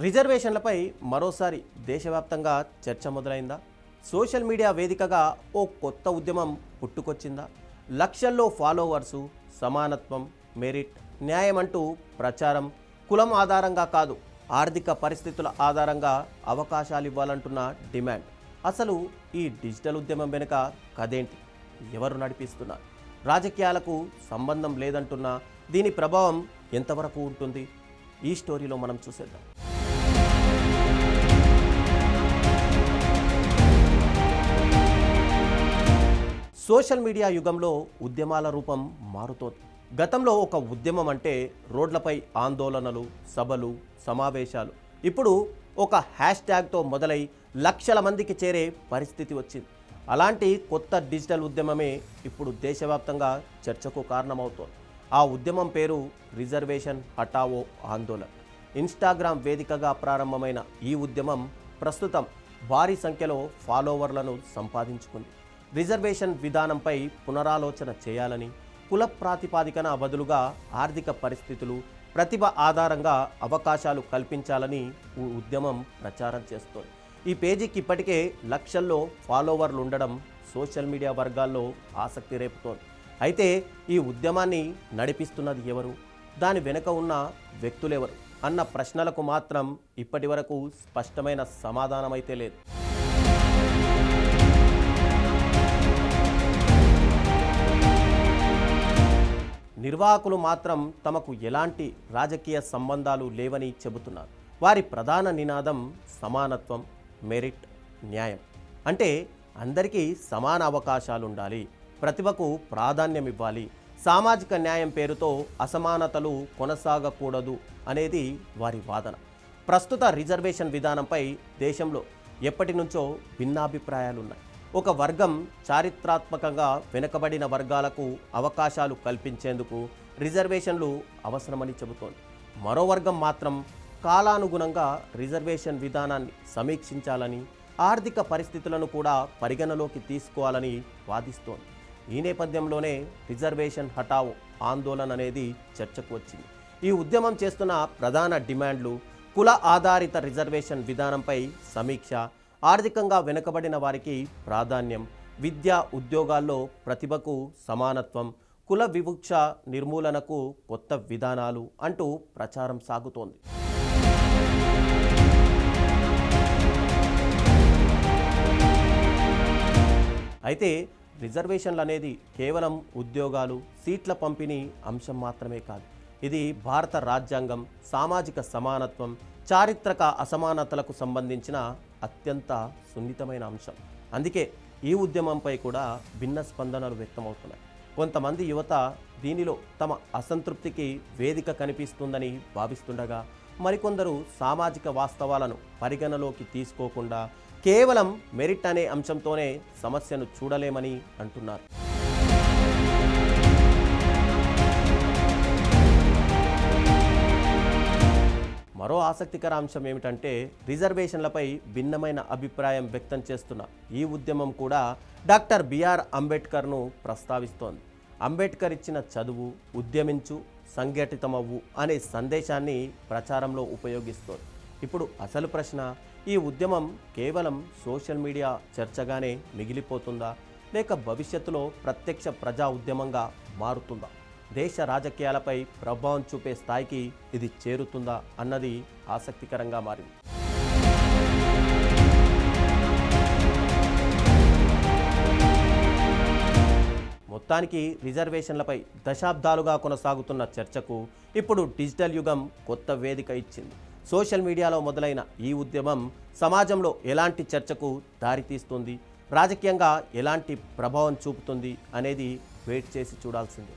రిజర్వేషన్లపై మరోసారి దేశవ్యాప్తంగా చర్చ మొదలైందా? సోషల్ మీడియా వేదికగా ఓ కొత్త ఉద్యమం పుట్టుకొచ్చిందా? లక్షల్లో ఫాలోవర్సు, సమానత్వం, మెరిట్, న్యాయం అంటూ ప్రచారం. కులం ఆధారంగా కాదు, ఆర్థిక పరిస్థితుల ఆధారంగా అవకాశాలు ఇవ్వాలంటున్న డిమాండ్. అసలు ఈ డిజిటల్ ఉద్యమం వెనుక కథేంటి? ఎవరు నడిపిస్తున్నారు? రాజకీయాలకు సంబంధం లేదంటున్నా దీని ప్రభావం ఎంతవరకు ఉంటుంది? ఈ స్టోరీలో మనం చూసేద్దాం. సోషల్ మీడియా యుగంలో ఉద్యమాల రూపం మారుతోంది. గతంలో ఒక ఉద్యమం అంటే రోడ్లపై ఆందోళనలు, సభలు, సమావేశాలు. ఇప్పుడు ఒక హ్యాష్ ట్యాగ్తో మొదలై లక్షల మందికి చేరే పరిస్థితి వచ్చింది. అలాంటి కొత్త డిజిటల్ ఉద్యమమే ఇప్పుడు దేశవ్యాప్తంగా చర్చకు కారణమవుతోంది. ఆ ఉద్యమం పేరు రిజర్వేషన్ హటావో ఆందోళన్. ఇన్స్టాగ్రామ్ వేదికగా ప్రారంభమైన ఈ ఉద్యమం ప్రస్తుతం భారీ సంఖ్యలో ఫాలోవర్లను సంపాదించుకుంది. రిజర్వేషన్ విధానంపై పునరాలోచన చేయాలని, కుల ప్రాతిపాదికన బదులుగా ఆర్థిక పరిస్థితులు, ప్రతిభ ఆధారంగా అవకాశాలు కల్పించాలని ఈ ఉద్యమం ప్రచారం చేస్తోంది. ఈ పేజీకి ఇప్పటికే లక్షల్లో ఫాలోవర్లు ఉండడం సోషల్ మీడియా వర్గాల్లో ఆసక్తి రేపుతోంది. అయితే ఈ ఉద్యమాన్ని నడిపిస్తున్నది ఎవరు? దాని వెనుక ఉన్న వ్యక్తులెవరు అన్న ప్రశ్నలకు మాత్రం ఇప్పటి వరకు స్పష్టమైన సమాధానమైతే లేదు. నిర్వాహకులు మాత్రం తమకు ఎలాంటి రాజకీయ సంబంధాలు లేవని చెబుతున్నారు. వారి ప్రధాన నినాదం సమానత్వం, మెరిట్, న్యాయం. అంటే అందరికీ సమాన అవకాశాలు ఉండాలి, ప్రతిభకు ప్రాధాన్యం ఇవ్వాలి, సామాజిక న్యాయం పేరుతో అసమానతలు కొనసాగకూడదు అనేది వారి వాదన. ప్రస్తుత రిజర్వేషన్ విధానంపై దేశంలో ఎప్పటి నుంచో భిన్నాభిప్రాయాలున్నాయి. ఒక వర్గం చారిత్రాత్మకంగా వెనుకబడిన వర్గాలకు అవకాశాలు కల్పించేందుకు రిజర్వేషన్లు అవసరమని చెబుతోంది. మరో వర్గం మాత్రం కాలానుగుణంగా రిజర్వేషన్ విధానాన్ని సమీక్షించాలని, ఆర్థిక పరిస్థితులను కూడా పరిగణలోకి తీసుకోవాలని వాదిస్తోంది. ఈ నేపథ్యంలోనే రిజర్వేషన్ హటావో ఆందోళన అనేది చర్చకు వచ్చింది. ఈ ఉద్యమం చేస్తున్న ప్రధాన డిమాండ్లు కుల ఆధారిత రిజర్వేషన్ విధానంపై సమీక్ష, ఆర్థికంగా వెనుకబడిన వారికి ప్రాధాన్యం, విద్యా ఉద్యోగాల్లో ప్రతిభకు సమానత్వం, కుల వివక్ష నిర్మూలనకు కొత్త విధానాలు అంటూ ప్రచారం సాగుతోంది. అయితే రిజర్వేషన్లు అనేది కేవలం ఉద్యోగాలు, సీట్ల పంపిణీ అంశం మాత్రమే కాదు. ఇది భారత రాజ్యాంగం, సామాజిక సమానత్వం, చారిత్రక అసమానతలకు సంబంధించిన అత్యంత సున్నితమైన అంశం. అందుకే ఈ ఉద్యమంపై కూడా భిన్న స్పందనలు వ్యక్తమవుతున్నాయి. కొంతమంది యువత దీనిలో తమ అసంతృప్తికి వేదిక కనిపిస్తుందని భావిస్తుండగా, మరికొందరు సామాజిక వాస్తవాలను పరిగణలోకి తీసుకోకుండా కేవలం మెరిట్ అనే అంశంతోనే సమస్యను చూడలేమని అంటున్నారు. మరో ఆసక్తికర అంశం ఏమిటంటే, రిజర్వేషన్లపై భిన్నమైన అభిప్రాయం వ్యక్తం చేస్తున్న ఈ ఉద్యమం కూడా డాక్టర్ బిఆర్ అంబేద్కర్ను ప్రస్తావిస్తోంది. అంబేద్కర్ ఇచ్చిన చదువు, ఉద్యమించు, సంఘటితమవ్వు అనే సందేశాన్ని ప్రచారంలో ఉపయోగిస్తోంది. ఇప్పుడు అసలు ప్రశ్న, ఈ ఉద్యమం కేవలం సోషల్ మీడియా చర్చగానే మిగిలిపోతుందా, లేక భవిష్యత్తులో ప్రత్యక్ష ప్రజా ఉద్యమంగా మారుతుందా? దేశ రాజకీయాలపై ప్రభావం చూపే స్థాయికి ఇది చేరుతుందా అన్నది ఆసక్తికరంగా మారింది. మొత్తానికి రిజర్వేషన్లపై దశాబ్దాలుగా కొనసాగుతున్న చర్చకు ఇప్పుడు డిజిటల్ యుగం కొత్త వేదిక ఇచ్చింది. సోషల్ మీడియాలో మొదలైన ఈ ఉద్యమం సమాజంలో ఎలాంటి చర్చకు దారితీస్తుంది, రాజకీయంగా ఎలాంటి ప్రభావం చూపుతుంది అనేది వెయిట్ చేసి చూడాల్సిందే.